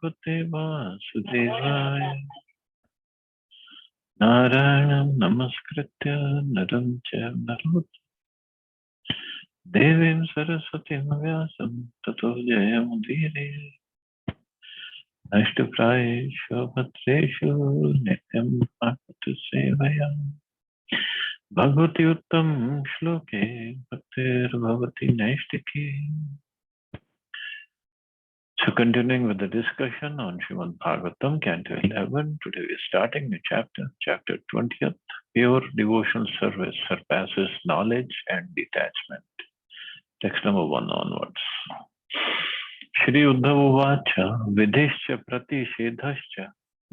Bhagavate Vasudevaya. Narayanam Namaskritya Naram Chaiva Narottam Devim Saraswatim Vyasam Tato Jayamudire. Nashtuprayeshu Bhatreshu Nityam Bhagavata Sevaya. Bhagavati Uttam Shloke Bhaktir Bhavati Naishtiki. So continuing with the discussion on Srimad Bhagavatam, Canto 11, today we are starting new chapter, chapter 20th, Pure Devotional Service Surpasses Knowledge and Detachment. Text number 1 onwards. Shri Uddhava Uvacha Vidhishcha Pratishedhascha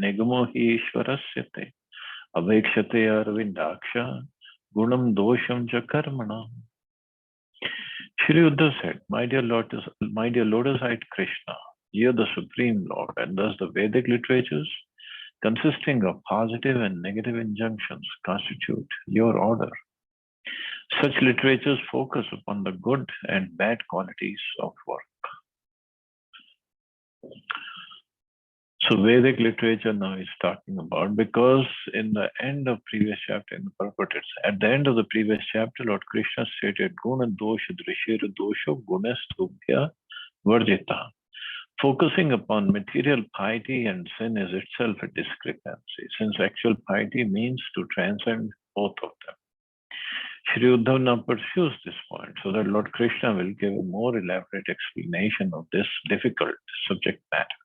Nigamo Hi Ishwarasya Te Avekshate Arvindaksha Gunam Dosham Cha Karmana. Shri Uddhava said, my dear Lotus-eyed Krishna, you are the Supreme Lord, and thus the Vedic literatures, consisting of positive and negative injunctions, constitute your order. Such literatures focus upon the good and bad qualities of work. So Vedic literature now is talking about, because in the end of previous chapter, in the purport, at the end of the previous chapter, Lord Krishna stated, Guna dosha drishira dosho gunastubhya varjita. Focusing upon material piety and sin is itself a discrepancy, since actual piety means to transcend both of them. Shri Uddhava now pursues this point so that Lord Krishna will give a more elaborate explanation of this difficult subject matter.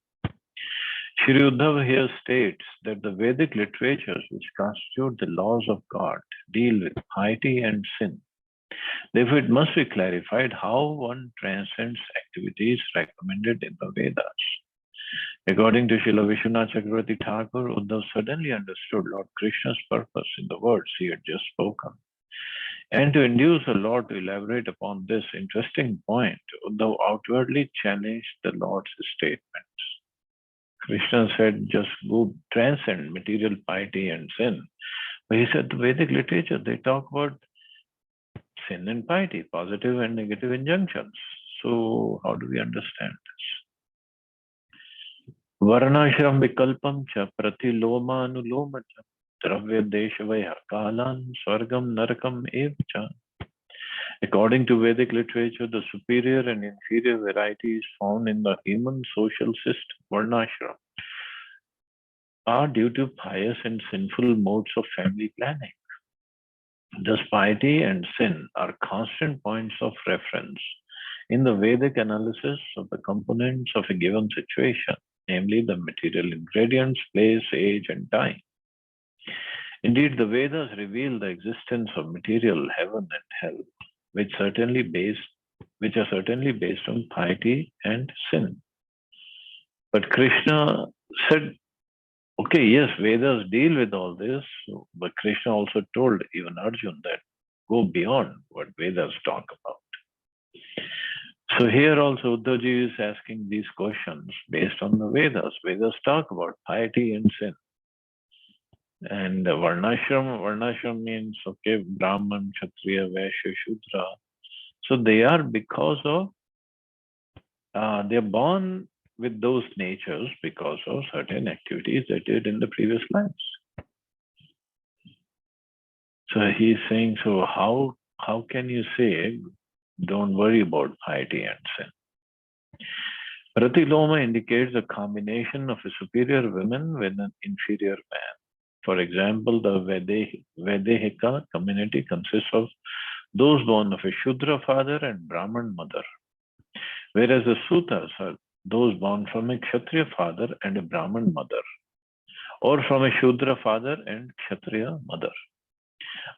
Shri Uddhava here states that the Vedic literatures which constitute the laws of God deal with piety and sin. Therefore, it must be clarified how one transcends activities recommended in the Vedas. According to Srila Vishwanath Chakravarti Thakur, Uddhava suddenly understood Lord Krishna's purpose in the words he had just spoken. And to induce the Lord to elaborate upon this interesting point, Uddhava outwardly challenged the Lord's statements. Krishna said, just go transcend material piety and sin. But he said the Vedic literature, they talk about sin and piety, positive and negative injunctions. So how do we understand this? Varnashram vikalpam cha pratiloma anuloma cha dravya deshavaya kalan swargam narakam evcha. According to Vedic literature, the superior and inferior varieties found in the human social system, Varnashram, are due to pious and sinful modes of family planning. Thus, piety and sin are constant points of reference in the Vedic analysis of the components of a given situation, namely the material ingredients, place, age, and time. Indeed, the Vedas reveal the existence of material heaven and hell, which are certainly based on piety and sin. But Krishna said, okay, yes, Vedas deal with all this, but Krishna also told even Arjuna that go beyond what Vedas talk about. So here also Uddhavji is asking these questions based on the Vedas. Vedas talk about piety and sin. And Varnashram means, okay, Brahman, Kshatriya, Vaishya, Shudra. So they are because of, they're born with those natures because of certain activities they did in the previous lives. So he's saying, so how can you say, don't worry about piety and sin? Pratiloma indicates a combination of a superior woman with an inferior man. For example, the Vedehika community consists of those born of a Shudra father and Brahman mother, whereas the Sutas are those born from a Kshatriya father and a Brahman mother, or from a Shudra father and Kshatriya mother.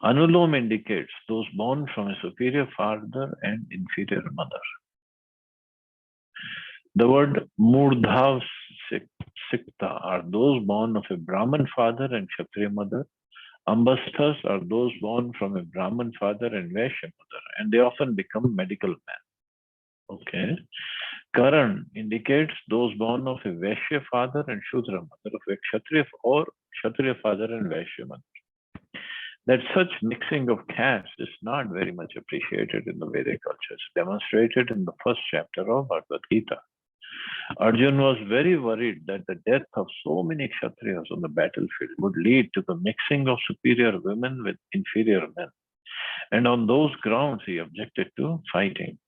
Anulom indicates those born from a superior father and inferior mother. The word Murdhav Sikta are those born of a Brahman father and Kshatriya mother. Ambasthas are those born from a Brahman father and Vaishya mother, and they often become medical men. Okay. Karan indicates those born of a Vaishya father and Shudra mother, of a Kshatriya father and Vaishya mother. That such mixing of castes is not very much appreciated in the Vedic cultures, demonstrated in the first chapter of Bhagavad Gita. Arjun was very worried that the death of so many Kshatriyas on the battlefield would lead to the mixing of superior women with inferior men. And on those grounds, he objected to fighting.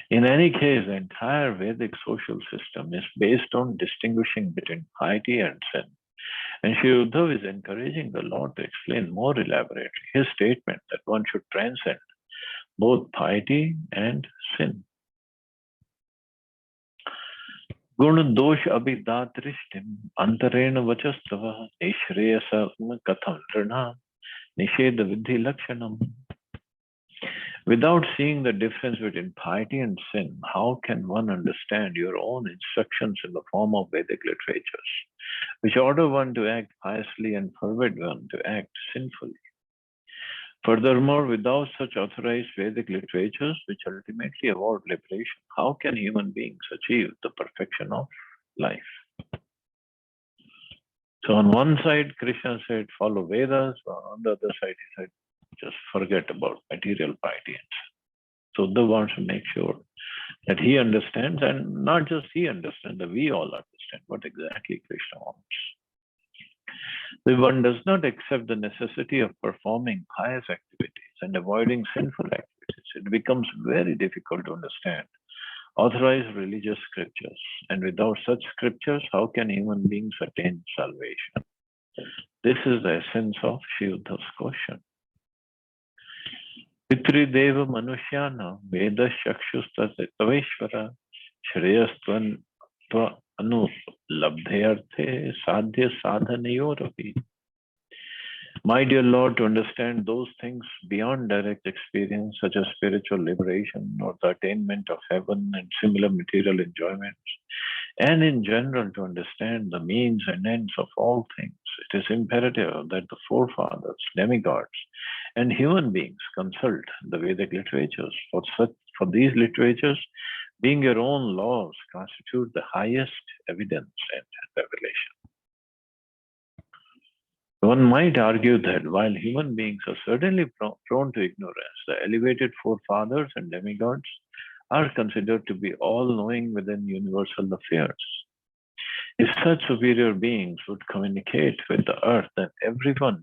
In any case, the entire Vedic social system is based on distinguishing between piety and sin. And Sri Uddhav is encouraging the Lord to explain more elaborately his statement that one should transcend both piety and sin. Gun dosh abhidatrishtim antarena vachastava nishreyasam katham nrna nisheda vidhi lakshanam. Without seeing the difference between piety and sin, how can one understand your own instructions in the form of Vedic literatures, which order one to act piously and forbid one to act sinfully? Furthermore, without such authorized Vedic literatures, which ultimately award liberation, how can human beings achieve the perfection of life? So on one side, Krishna said, follow Vedas. On the other side, he said, just forget about material piety. So Uddhav wants to make sure that he understands, and not just he understands, that we all understand what exactly Krishna wants. If one does not accept the necessity of performing pious activities and avoiding sinful activities, it becomes very difficult to understand authorized religious scriptures. And without such scriptures, how can human beings attain salvation? This is the essence of Sri Uddhav's question. Pitrideva Manushyana Veda Shakshustaveshvara Shreyastvan Tva Anu Labdhyarthe Sadhya Sadhanayorapi. My dear Lord, to understand those things beyond direct experience, such as spiritual liberation or the attainment of heaven and similar material enjoyments, and in general to understand the means and ends of all things, it is imperative that the forefathers, demigods, and human beings consult the Vedic literatures. For these literatures, being your own laws, constitute the highest evidence and revelation. One might argue that while human beings are certainly prone to ignorance, the elevated forefathers and demigods are considered to be all-knowing within universal affairs. If such superior beings would communicate with the earth, then everyone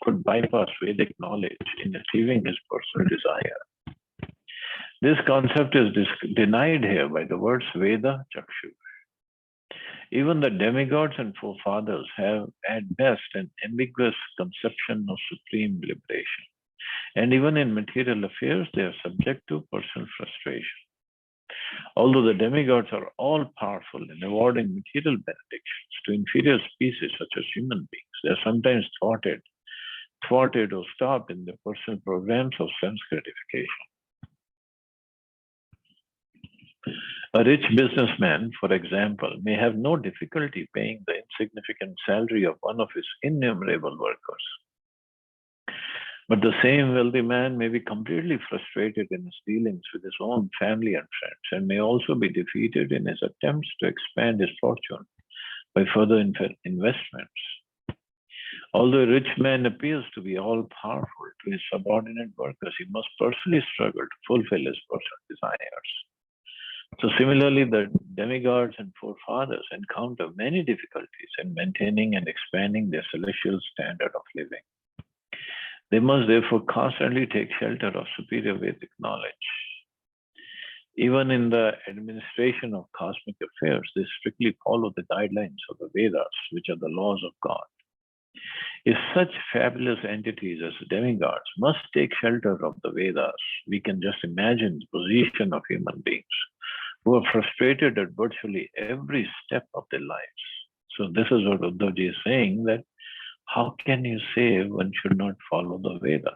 could bypass Vedic knowledge in achieving his personal desire. This concept is denied here by the words Veda Chakshu. Even the demigods and forefathers have at best an ambiguous conception of supreme liberation. And even in material affairs, they are subject to personal frustration. Although the demigods are all powerful in awarding material benedictions to inferior species such as human beings, they are sometimes thwarted or stopped in their personal programs of sense gratification. A rich businessman, for example, may have no difficulty paying the insignificant salary of one of his innumerable workers. But the same wealthy man may be completely frustrated in his dealings with his own family and friends, and may also be defeated in his attempts to expand his fortune by further investments. Although a rich man appears to be all powerful to his subordinate workers, he must personally struggle to fulfill his personal desires. So similarly, the demigods and forefathers encounter many difficulties in maintaining and expanding their celestial standard of living. They must therefore constantly take shelter of superior Vedic knowledge. Even in the administration of cosmic affairs, they strictly follow the guidelines of the Vedas, which are the laws of God. If such fabulous entities as demigods must take shelter of the Vedas, we can just imagine the position of human beings who are frustrated at virtually every step of their lives. So this is what Uddhavji is saying, that how can you say one should not follow the Vedas?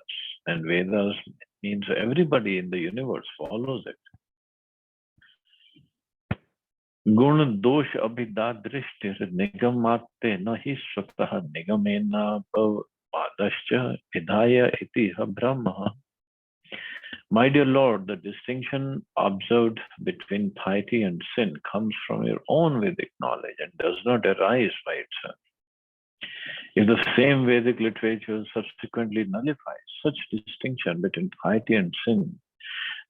And Vedas means everybody in the universe follows it. Gun dosh abhidadrishtir nigamatte nahi swatah nigamena pavadascha idhaya itiha brahma. My dear Lord, the distinction observed between piety and sin comes from your own Vedic knowledge and does not arise by itself. If the same Vedic literature subsequently nullifies such distinction between piety and sin,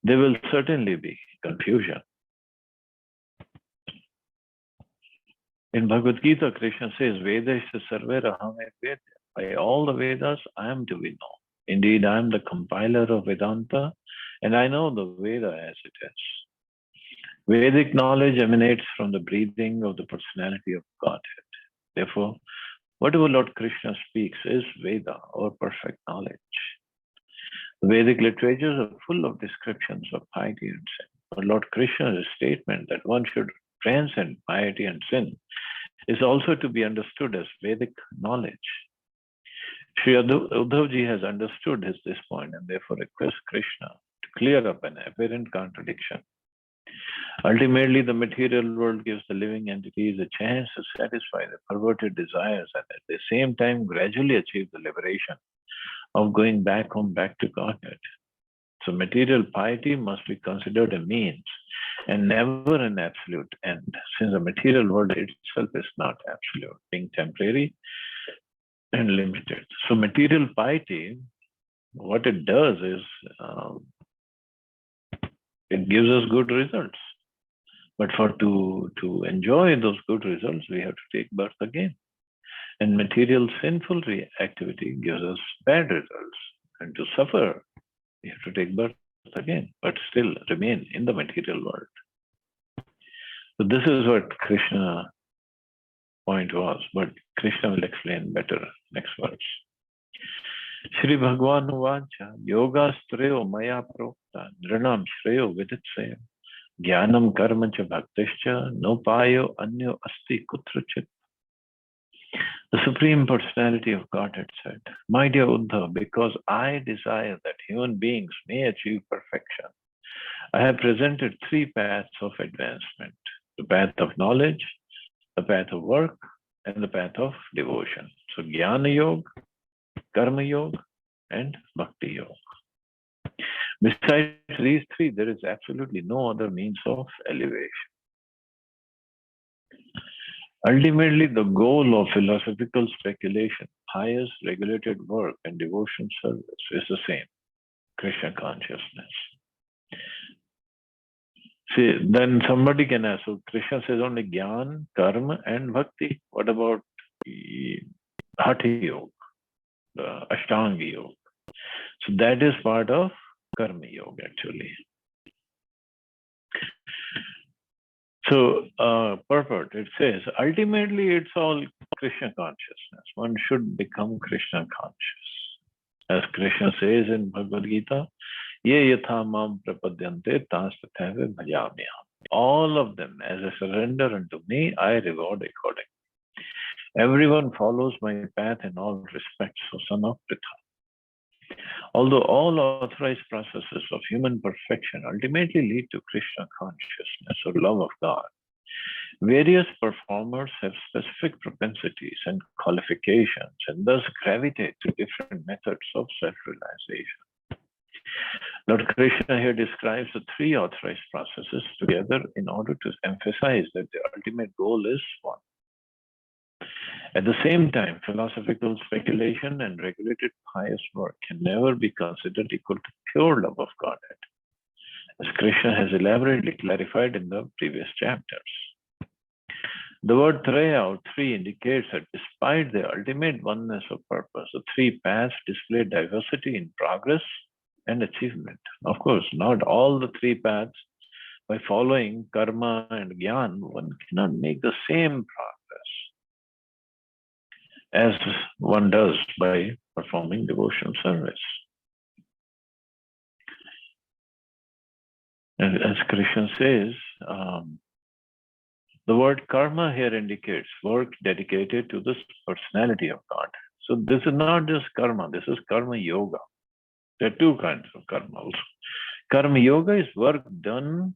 there will certainly be confusion. In Bhagavad Gita, Krishna says, Vedasya sarve rahame Vedya. By all the Vedas, I am to be known. Indeed, I am the compiler of Vedanta, and I know the Veda as it is. Vedic knowledge emanates from the breathing of the personality of Godhead. Therefore, whatever Lord Krishna speaks is Veda, or perfect knowledge. The Vedic literatures are full of descriptions of piety and sin. But Lord Krishna's statement that one should transcend piety and sin is also to be understood as Vedic knowledge. Sri Uddhavji has understood this point and therefore requests Krishna to clear up an apparent contradiction. Ultimately, the material world gives the living entities a chance to satisfy their perverted desires and at the same time gradually achieve the liberation of going back home, back to Godhead. So material piety must be considered a means and never an absolute end, since the material world itself is not absolute, being temporary and limited. So material piety, what it does is it gives us good results. But to enjoy those good results, we have to take birth again. And material sinful activity gives us bad results. And to suffer, we have to take birth again, but still remain in the material world. So this is what Krishna's point was, but Krishna will explain better next verse. Shri Bhagwan Uvacha Yoga Streyo Maya Prokta Nranam Shreyo Viditsaya Jnanam Karma Cha Bhaktischa Nopayo Anyo Asti Kutrachit. The Supreme Personality of Godhead said, My dear Uddhav, because I desire that human beings may achieve perfection, I have presented three paths of advancement: the path of knowledge, the path of work, and the path of devotion. So Jnana Yoga, Karma Yoga, and Bhakti Yoga. Besides these three, there is absolutely no other means of elevation. Ultimately, the goal of philosophical speculation, pious regulated work, and devotion service is the same: Krishna consciousness. See, then somebody can ask, so Krishna says only Jnana, Karma, and Bhakti. What about Hatha Yoga, the Ashtanga Yoga? So that is part of Karma Yoga, actually. So, purport, it says, ultimately it's all Krishna consciousness. One should become Krishna conscious. As Krishna says in Bhagavad Gita, Ye yatha mam prapadyante tas tathaiva bhajamyaham. All of them, as a surrender unto me, I reward accordingly. Everyone follows my path in all respects, so son of Pritha. Although all authorized processes of human perfection ultimately lead to Krishna consciousness or love of God, various performers have specific propensities and qualifications and thus gravitate to different methods of self-realization. Lord Krishna here describes the three authorized processes together in order to emphasize that the ultimate goal is one. At the same time, philosophical speculation and regulated pious work can never be considered equal to pure love of Godhead, as Krishna has elaborately clarified in the previous chapters. The word Traya or three indicates that despite the ultimate oneness of purpose, the three paths display diversity in progress and achievement. Of course, not all the three paths. By following karma and jnana, one cannot make the same progress as one does by performing devotional service. And as Krishna says, the word karma here indicates work dedicated to the personality of God. So this is not just karma, this is karma yoga. There are two kinds of karma also. Karma yoga is work done,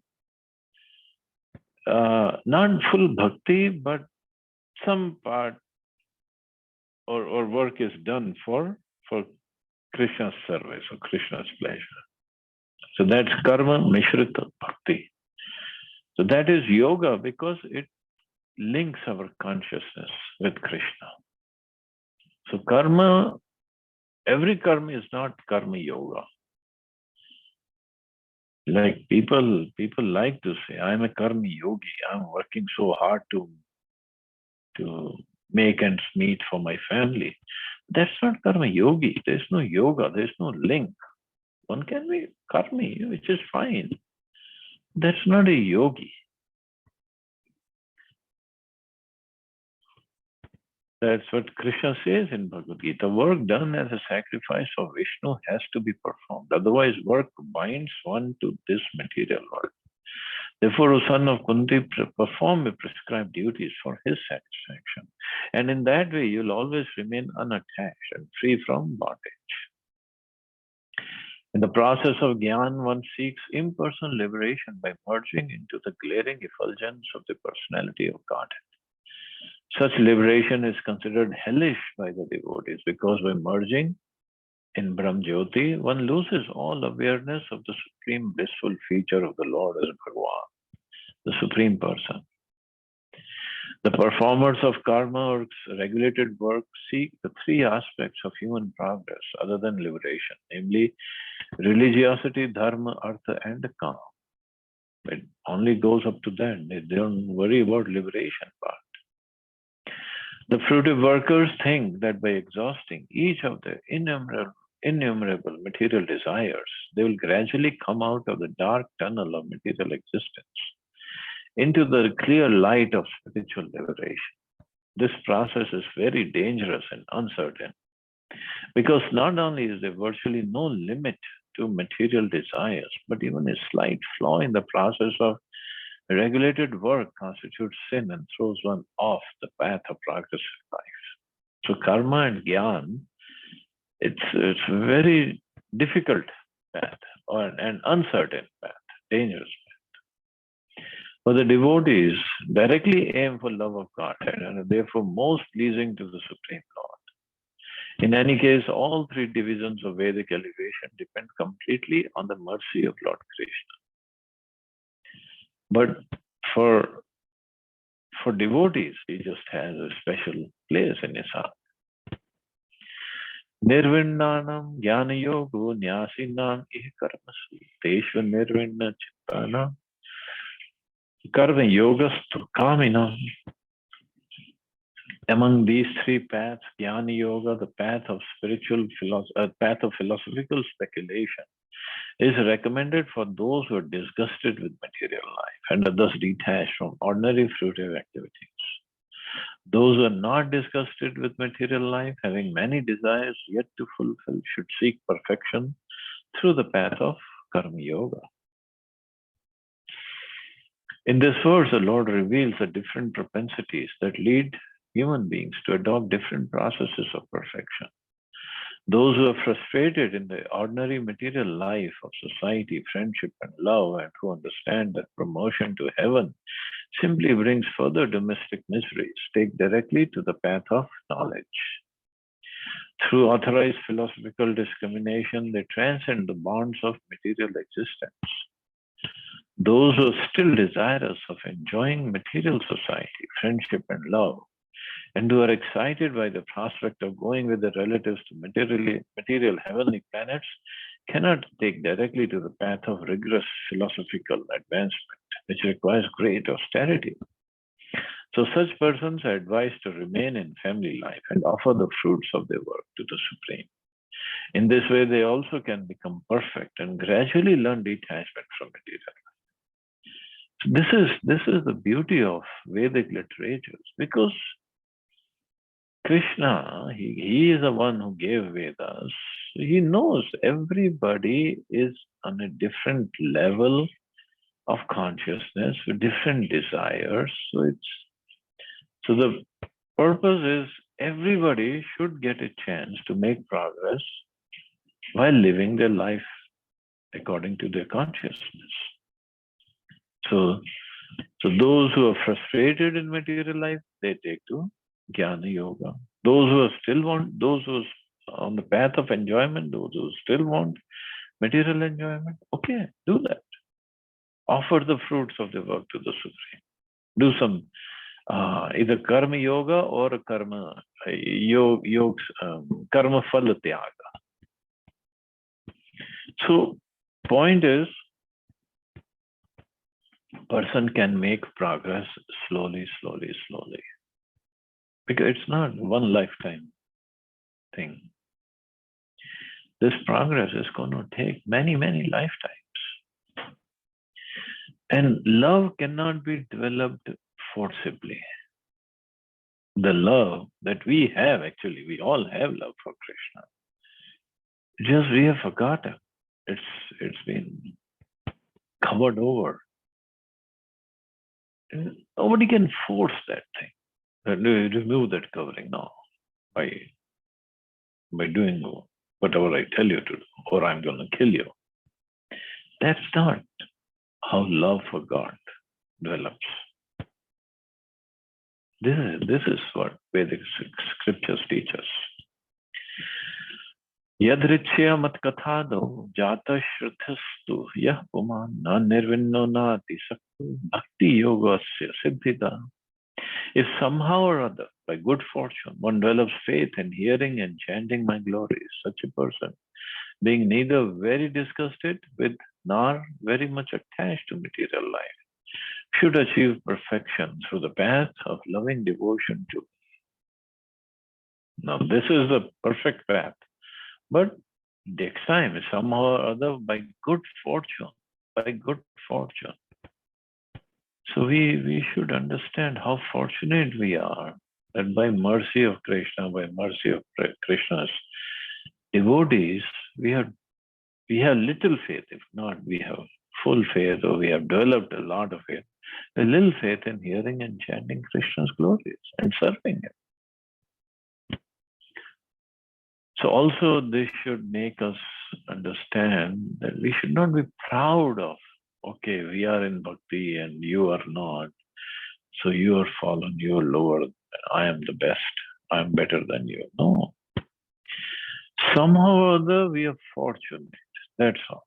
not full bhakti, but some part or work is done for Krishna's service or Krishna's pleasure. So that's karma mishrita bhakti. So that is yoga because it links our consciousness with Krishna. So karma, every karma is not karma yoga. Like people like to say, I'm a karma yogi. I'm working so hard to to make ends meet for my family. That's not karma yogi. There's no yoga. There's no link. One can be karmi, which is fine. That's not a yogi. That's what Krishna says in Bhagavad Gita. Work done as a sacrifice for Vishnu has to be performed. Otherwise, work binds one to this material world. Therefore, O son of Kunti, perform the prescribed duties for his satisfaction. And in that way, you'll always remain unattached and free from bondage. In the process of Gyan, one seeks impersonal liberation by merging into the glaring effulgence of the personality of Godhead. Such liberation is considered hellish by the devotees because by merging in Brahm Jyoti, one loses all awareness of the supreme blissful feature of the Lord as Bhagavan, the Supreme Person. The performers of karma or regulated work seek the three aspects of human progress other than liberation, namely religiosity, dharma, artha, and kama. It only goes up to that. They don't worry about liberation part. The fruitive workers think that by exhausting each of their innumerable material desires, they will gradually come out of the dark tunnel of material existence into the clear light of spiritual liberation. This process is very dangerous and uncertain because not only is there virtually no limit to material desires, but even a slight flaw in the process of regulated work constitutes sin and throws one off the path of progressive life. So karma and gyan, it's a very difficult path or an uncertain path, dangerous path. For the devotees, directly aim for love of Godhead and are therefore most pleasing to the Supreme Lord. In any case, all three divisions of Vedic elevation depend completely on the mercy of Lord Krishna. But for devotees, he just has a special place in his heart. Nirvinnanam jnana yogo nyasinam ih karmasu teshva nirvinna chittana karma yogastu kaminam. Among these three paths, jnana yoga, the path of philosophical speculation, is recommended for those who are disgusted with material life and are thus detached from ordinary fruitive activities. Those who are not disgusted with material life, having many desires yet to fulfill, should seek perfection through the path of karma yoga. In this verse, the Lord reveals the different propensities that lead human beings to adopt different processes of perfection. Those who are frustrated in the ordinary material life of society, friendship, and love, and who understand that promotion to heaven simply brings further domestic miseries, take directly to the path of knowledge. Through authorized philosophical discrimination, they transcend the bonds of material existence. Those who are still desirous of enjoying material society, friendship, and love, and who are excited by the prospect of going with their relatives to material heavenly planets, cannot take directly to the path of rigorous philosophical advancement, which requires great austerity. So such persons are advised to remain in family life and offer the fruits of their work to the Supreme. In this way, they also can become perfect and gradually learn detachment from material life. This is the beauty of Vedic literatures, because Krishna, he is the one who gave Vedas. He knows everybody is on a different level of consciousness with different desires. So the purpose is everybody should get a chance to make progress while living their life according to their consciousness. So those who are frustrated in material life, they take to Jnana Yoga. Those who are on the path of enjoyment, those who still want material enjoyment, okay, do that. Offer the fruits of the work to the Supreme. Do some either karma yoga or karma karma phala tyaga. So point is, person can make progress slowly. Because it's not one lifetime thing. This progress is going to take many, many lifetimes. And love cannot be developed forcibly. The love that we have, actually, we all have love for Krishna. Just we have forgotten. It's been covered over. Nobody can force that thing. Remove that covering now by doing whatever I tell you to do, or I'm going to kill you. That's not how love for God develops. This is what Vedic scriptures teach us. Yadrichya mat kathado jata shruthasthu yah puman na nirvinno na atisaktu bhakti yogasya siddhita. If somehow or other, by good fortune, one develops faith in hearing and chanting my glories, such a person, being neither very disgusted with nor very much attached to material life, should achieve perfection through the path of loving devotion to me. Now, this is the perfect path, but it takes time, somehow or other, by good fortune, So we should understand how fortunate we are that by mercy of Krishna, by mercy of Krishna's devotees, we have little faith. If not, we have full faith, or we have developed a lot of faith. A little faith in hearing and chanting Krishna's glories and serving Him. So also this should make us understand that we should not be proud of, okay, we are in bhakti and you are not. So you are fallen, you are lower, I am the best, I am better than you. No. Somehow or other we are fortunate. That's all.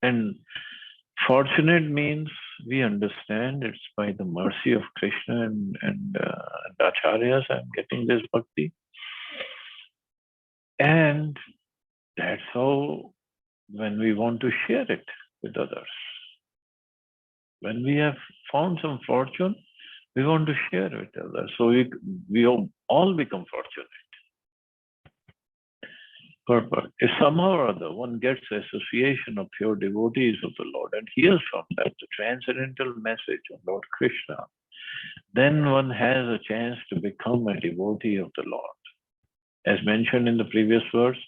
And fortunate means we understand it's by the mercy of Krishna and Acharyas I'm getting this bhakti. And that's how, when we want to share it with others, when we have found some fortune, we want to share it with others. So we all become fortunate. Purpose. If somehow or other one gets association of pure devotees of the Lord and hears from them the transcendental message of Lord Krishna, then one has a chance to become a devotee of the Lord. As mentioned in the previous verse,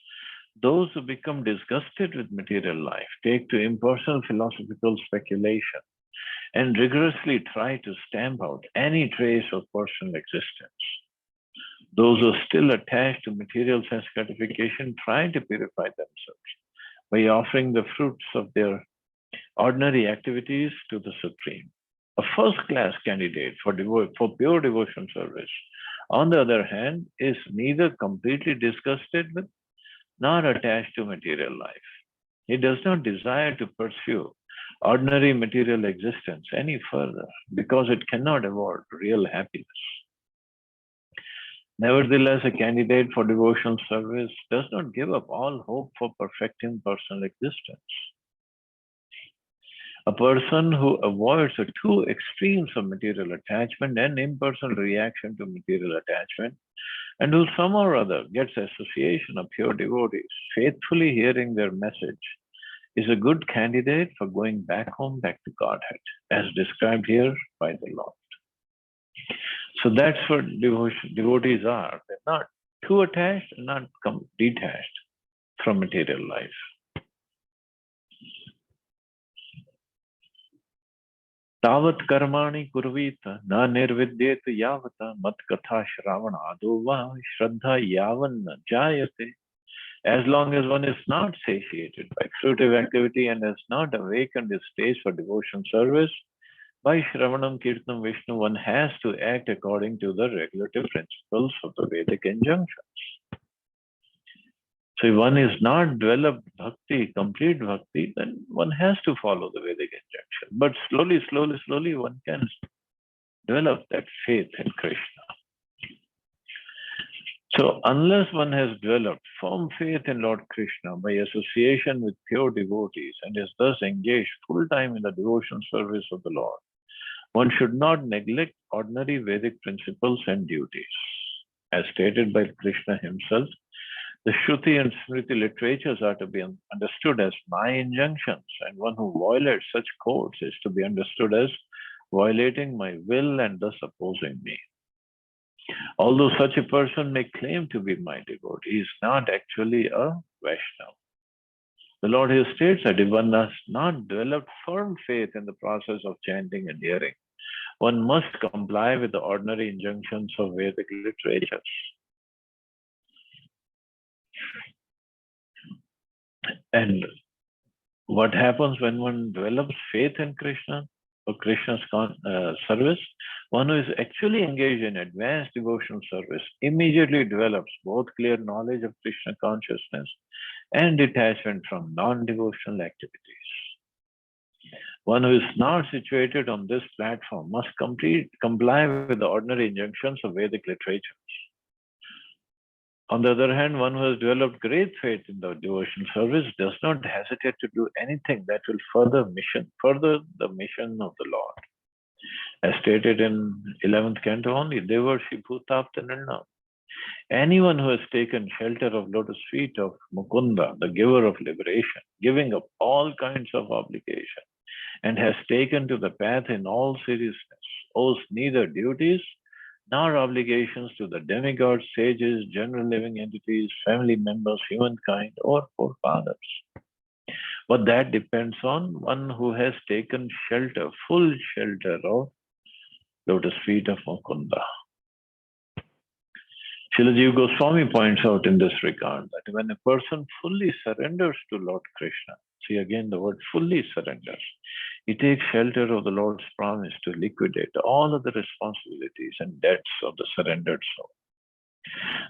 those who become disgusted with material life take to impersonal philosophical speculation and rigorously try to stamp out any trace of personal existence. Those who are still attached to material sense gratification try to purify themselves by offering the fruits of their ordinary activities to the Supreme. A first-class candidate for pure devotion service, on the other hand, is neither completely disgusted with nor attached to material life. He does not desire to pursue ordinary material existence any further because it cannot award real happiness. Nevertheless, a candidate for devotional service does not give up all hope for perfecting personal existence. A person who avoids the two extremes of material attachment and impersonal reaction to material attachment, and who somehow or other gets association of pure devotees, faithfully hearing their message, is a good candidate for going back home, back to Godhead, as described here by the Lord. So that's what devotees are. They're not too attached and not detached from material life. Tavat karmani kurvita na nirvidyet yavata mat katha shravana adova shraddha yavan jayate. As long as one is not satiated by fruitive activity and has not awakened his taste for devotion service, by Shravanam Kirtanam Vishnu, one has to act according to the regulative principles of the Vedic injunctions. So if one is not developed bhakti, complete bhakti, then one has to follow the Vedic injunction. But slowly, one can develop that faith in Krishna. So unless one has developed firm faith in Lord Krishna by association with pure devotees and is thus engaged full-time in the devotion service of the Lord, one should not neglect ordinary Vedic principles and duties. As stated by Krishna himself, the Shruti and Smriti literatures are to be understood as my injunctions, and one who violates such codes is to be understood as violating my will and thus opposing me. Although such a person may claim to be my devotee, he is not actually a Vaishnava. The Lord here states that if one has not developed firm faith in the process of chanting and hearing, one must comply with the ordinary injunctions of Vedic literatures. And what happens when one develops faith in Krishna or Krishna's service? One who is actually engaged in advanced devotional service immediately develops both clear knowledge of Krishna consciousness and detachment from non-devotional activities. One who is not situated on this platform must comply with the ordinary injunctions of Vedic literatures. On the other hand, one who has developed great faith in the devotional service does not hesitate to do anything that will further the mission of the Lord. As stated in 11th canto only, Devarshi Bhutaptanirna. Anyone who has taken shelter of lotus feet of Mukunda, the giver of liberation, giving up all kinds of obligation, and has taken to the path in all seriousness, owes neither duties nor obligations to the demigods, sages, general living entities, family members, humankind, or forefathers. But that depends on one who has taken shelter, full shelter of lotus feet of Mukunda. Srila Jiva Goswami points out in this regard that when a person fully surrenders to Lord Krishna, see again the word fully surrenders, he takes shelter of the Lord's promise to liquidate all of the responsibilities and debts of the surrendered soul.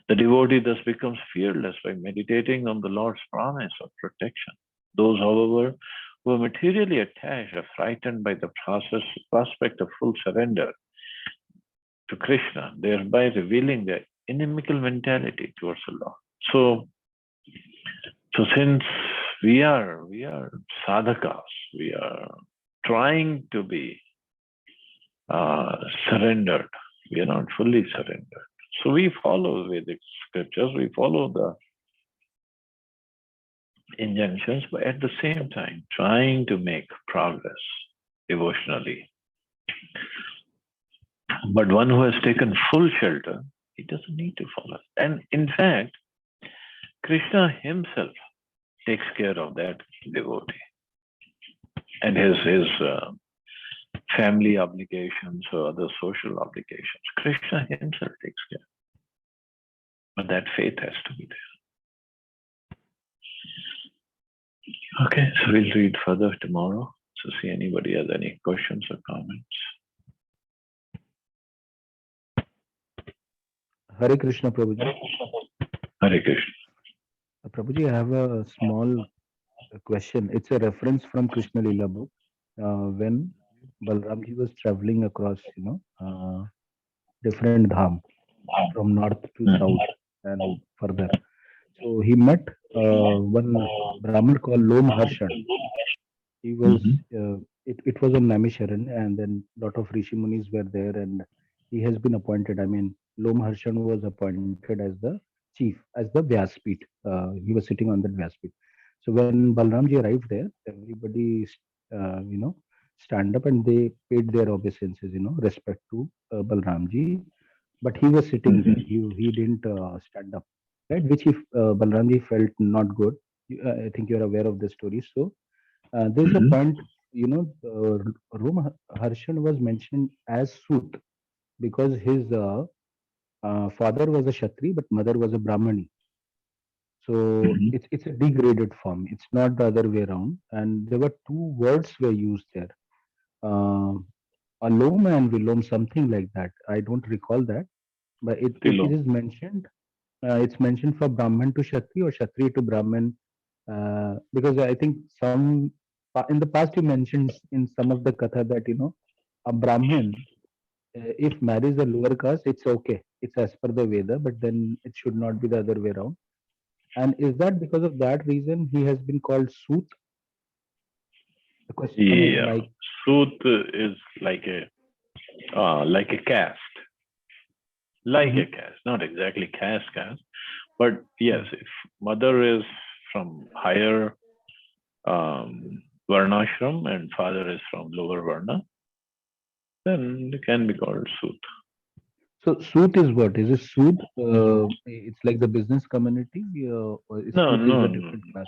The devotee thus becomes fearless by meditating on the Lord's promise of protection. Those, however, who are materially attached are frightened by the prospect of full surrender to Krishna, thereby revealing their inimical mentality towards the Lord. So since we are sadhakas, we are trying to be surrendered. We are not fully surrendered. So we follow Vedic scriptures, we follow the injunctions, but at the same time trying to make progress devotionally. But one who has taken full shelter, he doesn't need to follow. And in fact, Krishna himself takes care of that devotee and his family obligations or other social obligations. Krishna himself takes care. But that faith has to be there. Okay, so we'll read further tomorrow. So see anybody has any questions or comments. Hare Krishna, Prabhuji. Hare Krishna. Prabhuji, I have a small question. It's a reference from Krishna Lila book. When Balramji was traveling across, different dham from north to south and further. So he met one Brahmin called Lom Harshan. He was, it was on Naimisharan, and then a lot of Rishi Munis were there, and he has been appointed. I mean, Lom Harshan was appointed as the chief, as the Vyaspit. He was sitting on that Vyaspit. So when Balramji arrived there, everybody, stand up and they paid their obeisances, respect to Balramji. But he was sitting there. He didn't stand up, right? Which if Balramji felt not good. I think you're aware of the story. So there's a point, Rom Harshan was mentioned as Sut because his father was a Kshatri, but mother was a Brahmani. So it's a degraded form. It's not the other way around. And there were two words were used there, alom and vilom, something like that. I don't recall that, but if it is mentioned, it's mentioned for Brahman to Kshatri or Kshatri to Brahman, because I think in the past you mentioned in some of the katha that a Brahmin if marries a lower caste, it's okay. It's as per the Veda, but then it should not be the other way around. And is that because of that reason he has been called Sut? The question is like, Sut is like a caste. like a caste, not exactly caste, but yes, if mother is from higher varnashram and father is from lower varna, then it can be called Sud. So Sood is what? Is it Sood? It's like the business community, or is No, Sood is no, a no. different class?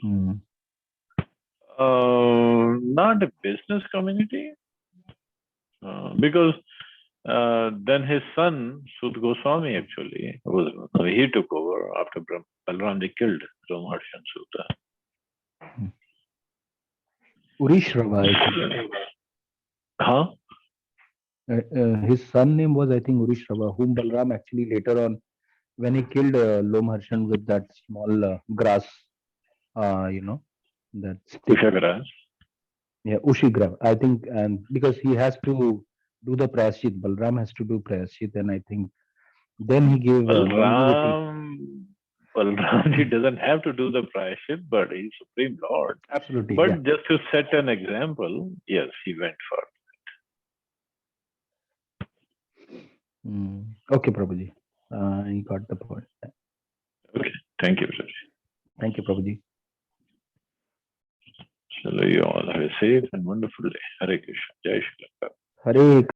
Hmm. Not a business community, because then his son, Sud Goswami, actually, he took over after Balram. They killed Romaharshan Sutta. Urishrava, I think. Huh? His son name was, I think, Urishrava, whom Balram actually later on, when he killed Lomharshan with that small grass, you know, that stick. Kushagras. Yeah, Ushigra. I think, and because he has to do the prayashit, Balram has to do prayashit, and I think then he gave longevity. Balram, he doesn't have to do the prayashit, but he's Supreme Lord. Absolutely, yeah. But just to set an example, yes, he went for. Okay, Prabhuji. You got the point. Okay, thank you, sir. Thank you, Prabhuji. Shall you all have a safe and wonderful day. Hare Krishna. Jai Shri Krishna. Hare